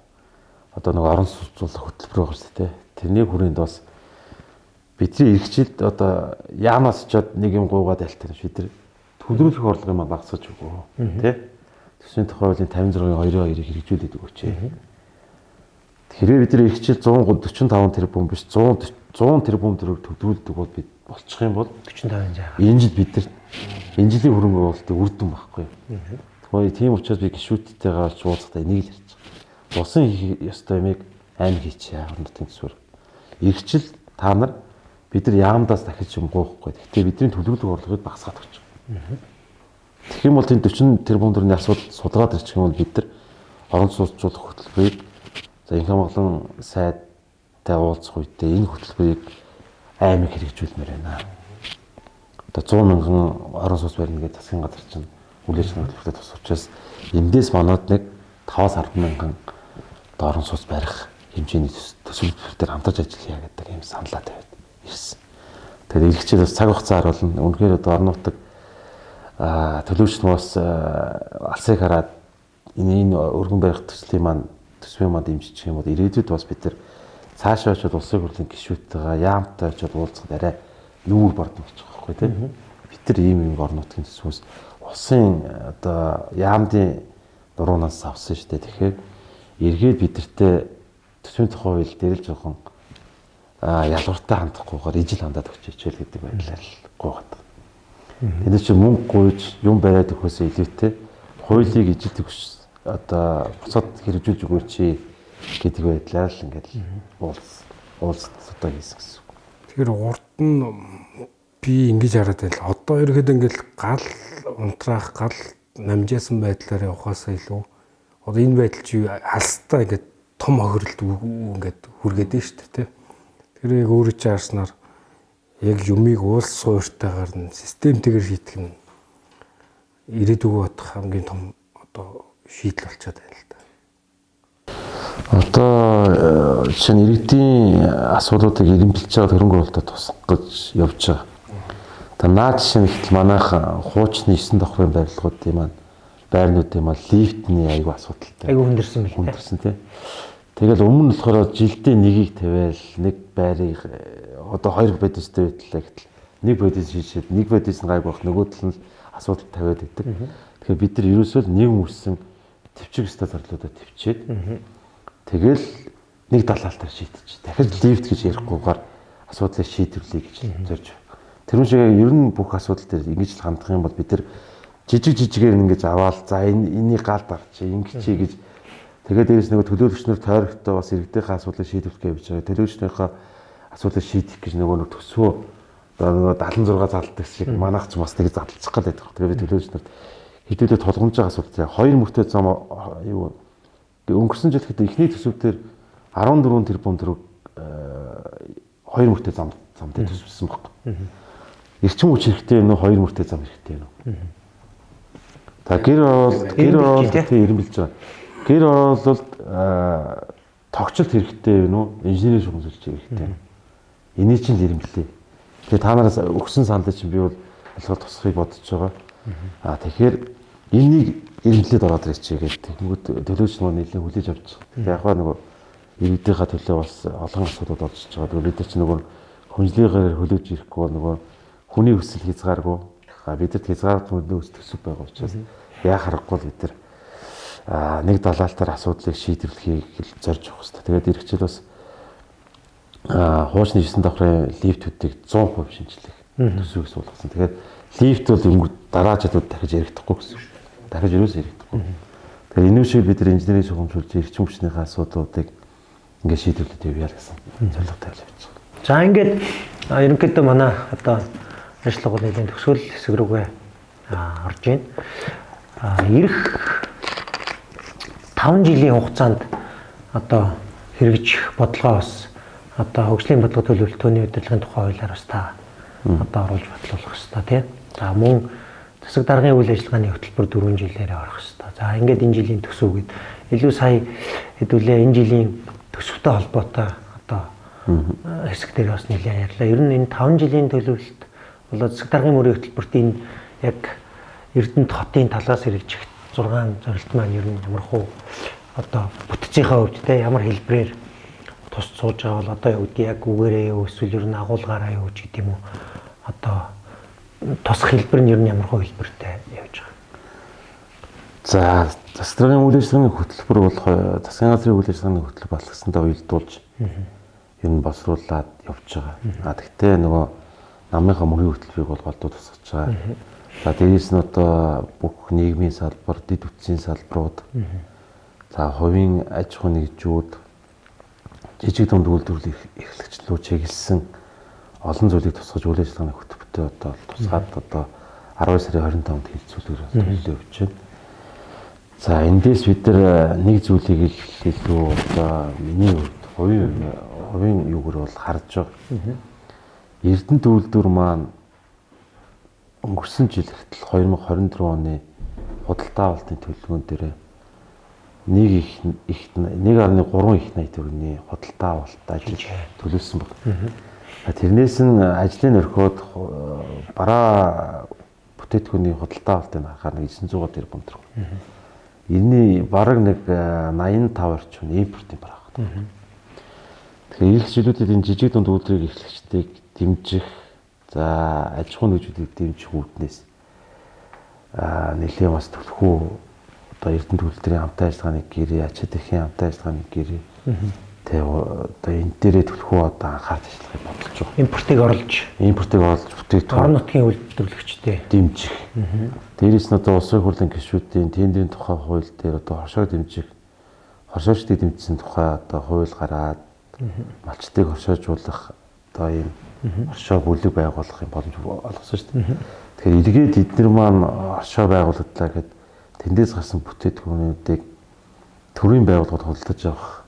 одоо нэг орон сууцлах хөтөлбөр байгаа шүү дээ. Тэрний хүрээнд бас бидний эрхчлэлд одоо яамаас очоод нэг юм гуугаад альтаа бид нар төлөвлөх орлогын маань багасгаж өгөө. Тэ? Төсвийн тухай хуулийн 56-ийн 2-2-ыг хэрэгжүүлээд өгөөч. Тэгэхээр бид нар эрхчлэл 145 тэрбум биш 100 тэрбум төгрөг төвлөрүүлдэг бол бид болчих юм бол 45 жаа. Энэ жил бид нар энэ жилийн хөрөнгө оруулалтыг үр дүн байхгүй. Тэгвэл тийм учраас би гишүүдтэйгээ олж уулзахдаа энийг л ярьж байгаа. Усан хийх ёстой юмыг аймаг хийчихээ орон нутгийн төсвөр. Эрхчлэл та нар бид нар яамдаас дахиж юм гоохгүй. Гэхдээ бидний төлөвлөлт орлогыг багасгаад өгч байгаа. Тэгэх юм бол тийм 40 тэрбум төгрөгийн асуудал судалгаад ирчих юм бол бид нар орон сууцчлах хөтөлбөрийг за инх хамгаалан сайдтай уулзах үедээ энэ хөтөлбөрийг аймаг хэрэгжүүлмээр байна. Одоо 100 мянган орон сууц барина гэдэг засгийн газар чинь үйл ажиллагаа төлөвлөлтөд тус учраас эндээс манад нэг 5-10 мянган орон сууц барих хэмжээний төсөл төр хамтарч ажиллая гэдэг юм саналаа тавиад ирсэн. Тэгээд илгэчээр бас цаг хугацаар бол үнэхээр одоо орон нутаг төлөвч нуус алсыг хараад энэ өргөн барих төслийн маань дэмжиж юм бол ирээдүйд бас бид нар цаашаа очоод улсын хурлын гишүүдтэйгээ яамтай очоод уулзахад арай нүүр бардна гэж байгаа байхгүй тийм. Бид нар ийм орон нутгийн төсвөөс улсын одоо яамдын дуруунаас авсан шүү дээ. Тэгэхээр эргээд бидэртээ төсвийн тухай хууль дээр л жоохон ялвартай хандахгүйгээр ижил хандаад өгч хичээл гэдэг байдлаар л гуйгаад байна. Тэнд чинь мөнгө гуйж юм бариад өгөхөөс илүүтэй хуулийг ижил төгс одоо буцаад хэрэгжүүлж өгөөч гэдэг байдлаар л ингээд уулзалт одоо хийсэн гэсэн. Тэгэхээр урд нь би ингэж хараад байл. Одоо ерөөхдөө ингээд гал унтраах, гал намжаасан байдлаар явахаасаа илүү одоо энэ байдал чи алстай ингээд том хохирлт ингээд хүргээд байна шүү дээ, тийм. Тэр яг өөрөө чи харснаар яг юмыг уус суурьтайгаар нь системтэйгээр шийдэх нь ирээдүгөө бодох хамгийн том одоо шийдэл болчиход байна л да. Одоо жишээ нь иргэдийн асуудлуудыг эренбэлж байгаа хөрөнгө оруулалтад тусах гэж явж байгаа. Та наад жишээ нь ихтэл манайхан хуучны 9 давхрын барилгуудын маань байрнуудын маань лифтний аягүй асуудалтай. Аягүй хүндэрсэн мэл. Хүндэрсэн тийм. Тэгэл өмнө нь болохоор жилдээ нэгийг тавиал нэг байрыг одоо 2 бодистой байдлаа гэтэл нэг бодис шийшээд нэг бодис нь гайг байх нөгөөдөл нь асуудал тавиад байдаг. Тэгэхээр бид нар ерөөсөө нийгэм үүссэн төвчг өстой зарлуудаа төвчээд тэгэл нэг далаалтаар шийдэж. Дахиж лифт гэж ярихгүйгээр асуудлыг шийдвэрлэе гэж зорж байна. Тэр шиг ер нь бүх асуудал дээр ингэж л хандах юм бол бид нар жижигээр ингэж аваад за энийг гал дарчи ингэж гэж тэгээд дээрэс нөгөө төлөөлөгчнөр тойрогтой бас иргэдийнхээ асуудлыг шийдвэрлэх гэж байгаа. Төлөөлөгчнийхээ асуудлыг шийдэх гэж нөгөө төсвөө нөгөө 76 залдаг шиг манайх ч бас нэг задлчих гал байдаг. Тэгээд төлөөлөгчнөрт хэдүүлээ тулгамж байгаа асуудал. Хоёр мөртөө зам юу өнгөрсөн жил хэд ихний төсөвдөр 14 тэрбум төгрөг хоёр мөртөө замтай төсөвсөн баг. Эрчим хүч хэрэгтэй нөө хоёр мөртөө зам хэрэгтэй нөө. Та гэр оролт ирэмбэлж байгаа. Гэр оролт тогтцол хэрэгтэй вэ нүү? Инженерийн шугамлалч хэрэгтэй. Энийг чинь ирэмблээ. Тэгээ та нараас өгсөн сандал чинь би бол алхал тусахыг бодож байгаа. Тэгэхээр энийг ирэмблээд ороод ирчихье гэдэг. Тэнгүүд төлөөч нөгөө нэлээд хүлээж авч байгаа. Яг нөгөө иргэдийнхаа төлөө бас олон асуудал болж байгаа. Тэгээ бид нар чинь нөгөө хүнжлэгээр хөлөөж ирэхгүй нөгөө хүний өсөл хязгааргүй. Бидэрт хязгаартай нөөц төсөв байгаа учраас яа харахгүй бид нар нэг далаалтаар асуудлыг шийдвэрлэхийг зорж явах хэрэгтэй. Тэгээд иргэжил бас хуучны 9 давхрын лифтүүдийг 100% шинжлэх төсвийг суулгасан. Тэгээд лифт бол дараа жилүүд дахиж яригдахгүй гэсэн. Дахиж юус яригдахгүй. Тэгээд энэ шиг бид нар инженерийн шугамжуулж эрчим хүчнийхээ асуудлуудыг ингээд шийдвэрлээд явъя гэсэн зорилготой явж байгаа. За ингээд ерөнхийдөө манай одоо ажиллагаа нэлийн төгсгөл хэсэг рүүгээ орж байна. Ирэх 5 жилийн хугацаанд одоо хэрэгжих бодлогоо бас одоо хөгжлийн бодлого төлөвлөлт төвний удирдлагын тухай хуулиар бас та одоо оруулж бодлуулах хэрэгтэй тийм. За мөн засаг даргын үйл ажиллагааны хөтөлбөр 4 жилээр орох хэрэгтэй. За ингээд энэ жилийн төсөв гээд илүү сая хэдүүлээ энэ жилийн төсөвтэй холбоотой одоо хэсэг дээр бас нэлээд ярьлаа. Ер нь энэ 5 жилийн төлөвлөлт болоод засаг даргын мөрийн хөтөлбөрт энэ яг Эрдэнэт хотын талаас хэрэгжих 6 зорилт маань ер нь ямар хуу одоо бүтцийнхээ хувьд те ямар хэлбэрээр тус сууж байгаа бол одоо юу гэдэг яг үгээрээ юу эсвэл ер нь агуулгаараа юу ч гэдэг юм уу одоо тус хэлбэр нь ер нь ямар хуу хэлбэртэй явж байгаа. За засаг даргын үйл ажиллагааны хөтөлбөр бол засгийн газрын үйл ажиллагааны хөтөлбөр болгосондоо уялдуулж ер нь босруулаад явж байгаа. Тэгтээ нөгөө намынхаа мөрийн хөтөлбөрийг бол голдуу тусгаж байгаа. За дээрээс нь одоо бүх нийгмийн салбар, дэд үтсийн салбарууд, за хувийн аж ахуйн нэгжүүд, жижиг дунд үйлдвэрлэл эрхлэгчлүүд чиглэсэн олон зүйлийг тусгаж үйл ажиллагааны хөтөлбөртөө одоо тусгаад одоо 12 сарын 25-нд хилцүүлгээр төлөвлөлөө өгч байна. За эндээс бид нар нэг зүйлийг илүү одоо миний хувьд хувийн юугаар бол харж байгаа. Эрдэнэт үйлдвэр маань өнгөрсөн жил хүртэл 2024 оны худалдаа авалтын төлөвлөгөөн дээр 1.3 их найт төгрөгийн худалдаа авалт ажил төлөвлөсөн байна. Тэрнээс нь ажлын орхиод бараа бүтээтгүүний худалдаа авалтыг харахаар 900 тэрбум төгрөг. Энэний бараг нэг 85 орчим импортын бараа байна. Тэгэхээр эрхчлүүдийн энэ жижиг дунд үйлдвэрийн эрхлэгчдийг дэмжих, за аж ахуйн нэгжүүдийг дэмжих үүднээс нэлээд бас төлхөө одоо эрдэнэт үйлдвэрийн хамтын ажиллагааны гэрээ, ачаад эхийн хамтын ажиллагааны гэрээ тэгээ одоо энэ дээрээ төлхөө одоо анхаарч ажиллахыг бодож байгаа. Импортыг оруулж бүтээгдэхүүн орон нутгийн үйлдвэрлэгчтэй дэмжих. Дээрээс нь одоо улсын хурлын гишүүдийн тендерийн тухай хууль дээр одоо хоршоочдыг дэмжсэн тухай одоо хууль гараад малчдыг хоршоожуулах одоо ийм оршоо бүлэг байгуулахын боломж олгосон шүү дээ. Тэгэхээр эргээд эдгээр маань оршоо байгууллагдлаа гэхэд тэндээс гарсан бүтээтгүүнүүдийг төрийн байгууллагад худалдаж авах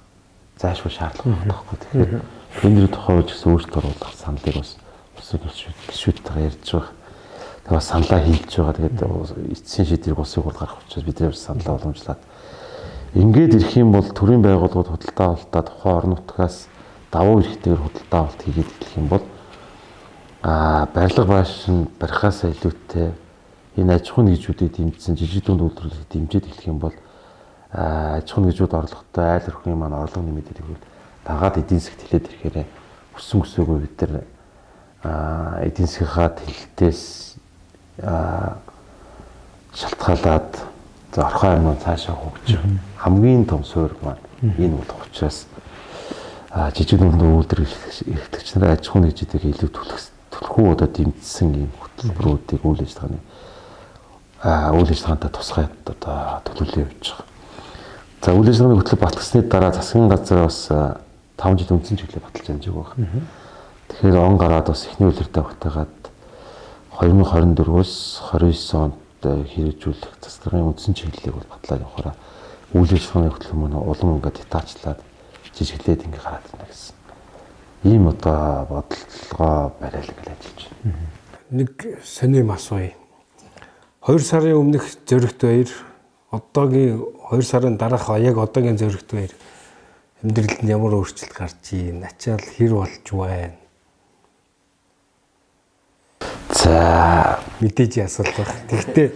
заашгүй шаардлага байна байхгүй. Тэгэхээр тендерийн тухай хууль гэсэн өөрчлөлт оруулах саналыг бас улсын гишүүдтэйгээ ярьж байгаа. Тэгээ бас саналаа хийлж байгаа. Тэгээд эцсийн шийдвэрийг улсын хурд гаргах учраас бид нэр саналаа уламжлаад ингээд ирэх юм бол төрийн байгууллагууд худалдаа авалтаа тухайн орон нутгаас давуу эрхтэйгээр худалдаа авалт хийгээд эхлэх юм бол барилга бааш нь барихаас илүүтэй энэ аж ахуйн нэгжүүдийг дэмжсэн жижиг дунд үйлдвэрлэлийг дэмжиж эхлэх юм бол аж ахуйн нэгжүүд орлоготой айл өрхний маань орлого нэмэгдэх гэвэл дагаад эдийн засгт хилээд ирэхээр өссөн өсөөгөө бид нар эдийн засгийнхаа тэлэлтээс шалтгаалаад орхон аймаг цаашаа хөгжих хамгийн том суурь маань энэ болох учраас жижиг дунд үйлдвэр эрхлэгч нарыг аж ахуйн нэгжүүдийг илүү төлхөө одоо дэмжсэн ийм хөтөлбөрүүдийг үйл ажиллагаантай тусгай одоо төлөвлөлөө явуулж байгаа. За үйл ажиллагааны хөтөлбөр батлсны дараа засгийн газар бас 5 жил үндсэн чиглэлээр баталж амжиг байна. Тэгэхээр он гараад бас эхний үйлдвэртэй багтаагаад 2024-өөс 29 онд хэрэгжүүлэх засгийн үндсэн чиглэлийг бол батлаад явахаараа үйл ажиллагааны хөтөлбөр маань улам ингээд детачлаад жижиглээд ингээ гараад байна гэсэн. Ийм одоо бодлогоо барайл ингээл ажиллаж байна. Нэг сонирм асууя. 2 сарын өмнөх зөрөгт баяр, одоогийн 2 сарын дараах яг одоогийн зөрөгт баяр амьдралд нь ямар өөрчлөлт гарч ийн, ачаал хэр болж байна? За мэдээж асуулт баг. Тэгэхдээ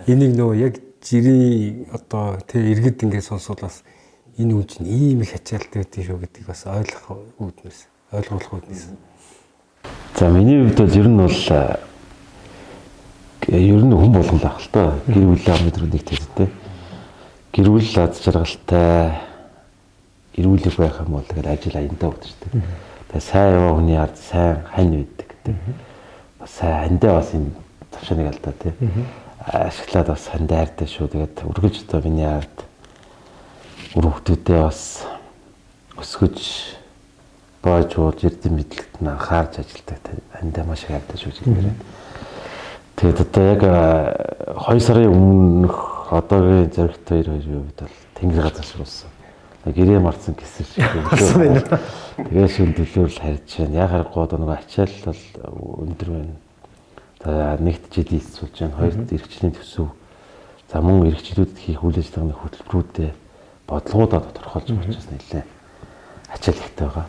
энийг нөгөө яг жирийн одоо тэг иргэд ингээд сонсвол бас энэ үн чинь ийм их ачаалтай байдгийг шүү гэдгийг бас ойлгуулах үүднээс. За миний хувьд бол ер нь хүн болгон л ах л та. Гэр бүлийн ам мэдрүүдийг тэгтэй. Гэр бүл аз жаргалтай эрүүлэг байх юм бол тэгэл ажил аяндаа өгдөг шүү дээ. Тэгээ сайн яваа хүний ард сайн хань байдаг гэдэг. Бас сайн хандаа бас энэ тавшааныг алдаа тий. Ашиглаад бас хандаа хайртай шүү. Тэгээд үргэлж одоо миний ард үр хөвгтүүдээ бас өсгөж боож ууж эрдэм мэдлэгт нь анхаарч ажилладаг хандаа маш их хайртай шүү гэдэг. Тэгээд одоо яг 2 сарын өмнөх одоогийн зөрөгт хоёрын үед бол тэнгэр газар шиг болсон. Гэрээ марцсан гэсэн шиг. Тэгээд шин төлөөрөл харьж байна. Яг харахгүй нэг ачаал бол өндөр байна. За нэгт жил ийцүүлж байна. Хоёрт эрхчлийн төсөв. За мөн эрхчлүүдэд хийх үйл ажиллагааны хөтөлбөрүүдэд бодлогуудаа тодорхойлж байгаа учраас нэлээ ачаал ихтэй байгаа.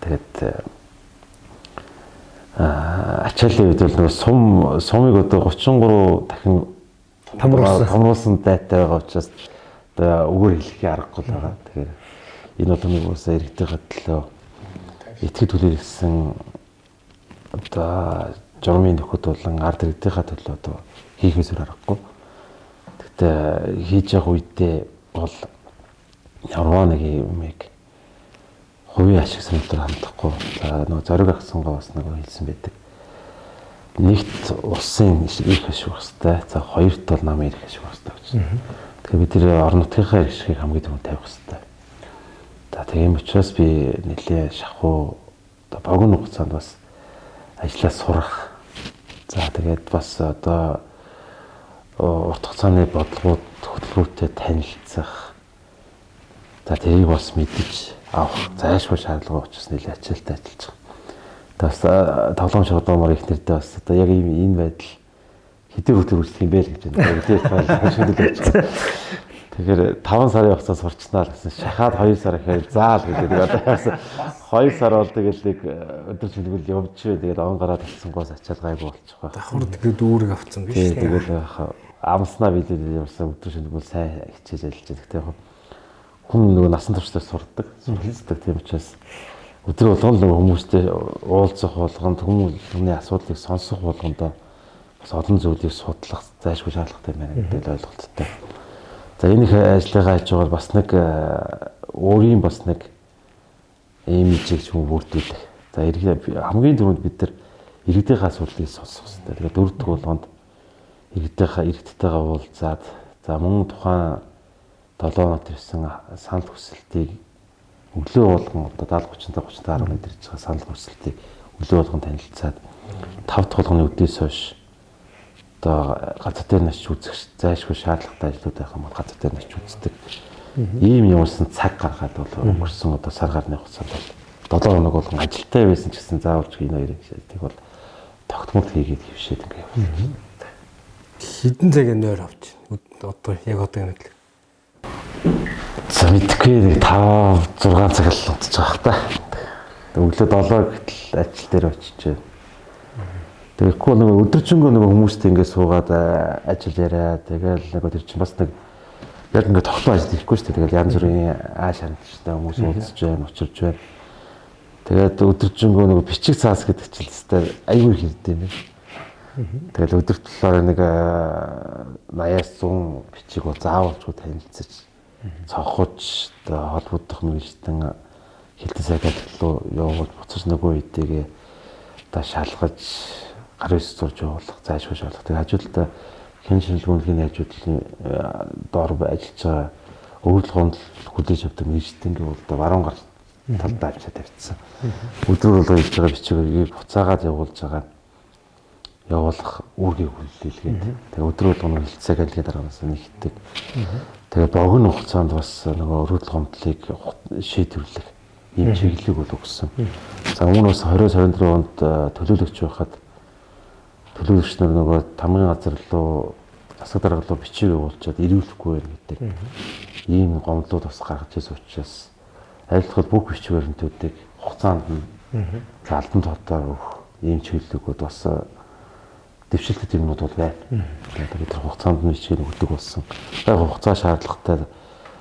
Тэгээд ачаалын үед бол нэг сумыг одоо 33 дахин томруулсан дайтай байгаа учраас одоо өгөр хэлхий аргагүй л байгаа. Тэгэхээр энэ одоо нэг уусаа иргэдийн төлөө итгэж түлээлсэн одоо журмын нөхөд болон ард иргэдийнхаа төлөө одоо хийхээс аргагүй. Тэгтээ хийж явах үедээ бол ямар нэг юмэг хувийн ашиг сонирхлоор хандахгүй. За нөгөө зориг агсангоо бас нөгөө хэлсэн байдаг. Нэгт улсын эрх ашиг хэвчтэй. За хоёрт бол намын эрх ашиг хэвчтэй гэж. Тэгэхээр бид нэр орон нутгийнхаа ашигыг хамгийн түрүүнд тавих хэвчтэй. За тийм учраас би нэлээ шахуу одоо богино хугацаанд бас ажиллаа сурах. За тэгээд бас одоо урт хугацааны бодлогууд хөтөлбөртэй танилцах. За тэрийг бас мэдж авах зайлшгүй шаардлага учраас нэлээд ачаалтай ажиллаж байгаа. Бас тоглоом шоудмаар их нэртэй бас одоо яг энэ байдал хэдийн хүртэл үргэлжлэх юм бэ л гэж байна. Тэгэхээр 5 сарын хугацаа сурчнаа л гэсэн шахаад 2 сар ихээр заал гэдэг. Одоо яасан 2 сар бол тэгэл нэг өдөр чөлгөл явж вэ. Тэгээд он гараад талцсангоос ачаал гайгүй болчих واخ. Давхар тэгээд үүрэг авцсан биш үү? Тэгэл амснаа билээ явсан өдөр чөлгөл сайн хичээж ажиллаж байгаа. Тэгтээ хүн нөгөө насан туршдаа сурдаг, суралцдаг. Тийм учраас өдөр болгон нөгөө хүмүүстэй уулзах болгонд хүмүүсийн асуудлыг сонсох болгондоо бас олон зүйлийг судлах зайлшгүй шаардлагатай байна гэдэг ойлголттой. За энэ их ажлыгаа хийж байгаа бас нэг өөрийн бас нэг имижийг ч юм бүрдүүлэх. За хамгийн түрүүнд бид нар иргэдийн асуудлыг сонсох хэрэгтэй. Тэгээд дөрөвдөг болгонд иргэдтэйгээ уулзаад за мөн тухайн 7 оноо төрсэн санал хүсэлтийг өглөө болгон одоо 70 30 10 мэдэрч байгаа санал хүсэлтийг өглөө болгон танилцаад 5 дахь болгоны өдөөс хойш одоо газар дээр начиж үзэх зайлшгүй шаардлагатай ажлууд байх юм бол газар дээр начиж үздэг. Ийм юмсан цаг гаргаад бол өнгөрсөн одоо сар гарны хугацаанд бол 7 хоног болгон ажилтаа байсан ч гэсэн заавалж энэ хоёрын шалтгааныг бол тогтмол хийгээд хөвшөөд ингээ явуулсан. Хэдэн цагийн нойр авч одоо яг одоо юм л. За мэдгүй 5 6 цаг л унтчих واخ та. Өглөө 7 гэтэл ажил дээр очиж. Тэгэхгүй нөгөө өдөржингөө нөгөө хүмүүстэй ингээд суугаад ажил яриа. Тэгэл нөгөө тэр чинь бас нэг яг ингээд тоглоом ажил хийхгүй шүү дээ. Тэгэл янз бүрийн ааш хандчтай хүмүүс уулзж байна, учирж байна. Тэгээд өдөржингөө нөгөө бичиг цаас гэдэг чинь л хэвээр аюул хэрэгтэй юм байна. Тэгэл өдөр тутмаар нэг 80-100 бичиг бол заавалжгүй танилцаж, цонхож, холбогдох мэргэжтэн хилтэн сайдад руу явуулж буцаж нөгөө үетэйгээ одоо шалгаж гарын сурж явуулах зайлшгүй шалгах. Тэгээд хажуудалтай хэн шинжилгүүнхийн хажуудлын доор ажиллаж байгаа өвөрлөгөнд хүлээж авдаг мэргэжтэнгийн бол баруун гар талдаа авчиад тавьчихсан. Өдрөөр болго хийж байгаа бичгийг буцаагаад явуулах үүргийг хүлээлгээд. Тэгээд өдрөөр болгоно хилцээг алгээд дараагаас нэгтдэг. Тэгээд богино хугацаанд бас нөгөө өргөдөл гомдлыг шийдвэрлэх ийм чиглэлийг бол өгсөн. За өмнө бас 20-24 онд төлөөлөгч байхад төлөөлөгч нар нөгөө тамгын газар руу засаг дарга руу бичиг явуулчаад ирүүлэхгүй байх гэдэг ийм гомдлууд бас гаргаж ирсэн учраас айлтгал бүх бичиг баримтуудыг хугацаанд нь албан тотоор өгөх ийм чиглэлүүд бас дэвшилтэт юмнууд бол байна. Тэгээд бид хугацаанд нь бичгийг өгдөг болсон. Яг хугацаа шаардлагатай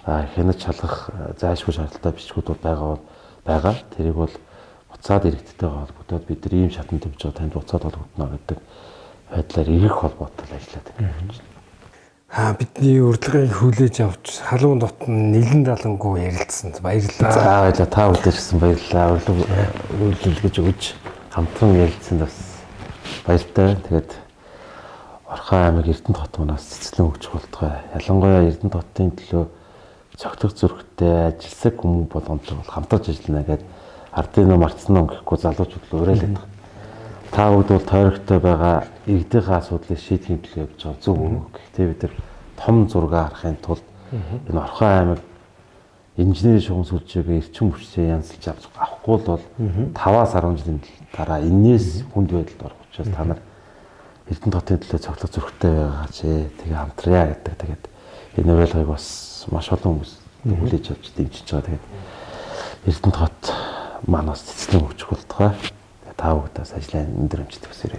хянаж шалгах зайлшгүй шаардлагатай бичгүүд бол байгаа. Тэрийг бол буцаад иргэдтэйгээ холбогдоод бид нар ийм шатанд тавьж байгаа танд буцаад холбогдно гэдэг байдлаар ирэх холбоотой ажиллаад байна. Бидний урилгыг хүлээж авч халуун дотн нэлен далангуу ярилцсан. Баярлалаа. За та бүдэрсэн баярлалаа. Үйлдэл гэж өгч хамтран ярилцсанд бас баяртай. Тэгээд Орхон аймаг Эрдэнэт хотоноос цэцлэн өгч болтгой. Ялангуяа Эрдэнэт хотын төлөө цогцлог зүрхтэй ажилсаг хүмүүс болгонтой бол хамтарч ажиллана гэдэг ардын ном ардсан ном гэхгүй залуучууд л уриалаад байна. Та бүгд бол тойрогтой байгаа иргэдийн асуудлыг шийдэхин төлөө явж байгаа зөв үү. Гэхдээ бид нар том зураг харахын тулд энэ Орхон аймаг инженерийн шугам сүлжээгээ эрчим хүчтэй янзлж авахгүй бол 5-10 жилийн дараа энээс хүнд байдалд орох учраас та нар Эрдэнэт хотын төлөө цогцлог зүрхтэй байгаач. Тэгээ хамтрая гэдэг. Тэгээд энэ уриалгыг бас маш олон хүмүүс хүлээж авч дэмжиж байгаа. Тэгээд Эрдэнэт хот манаас цэцлэн өгч болтгой. Та бүдээс ажлын өндөр амжилт хүсье.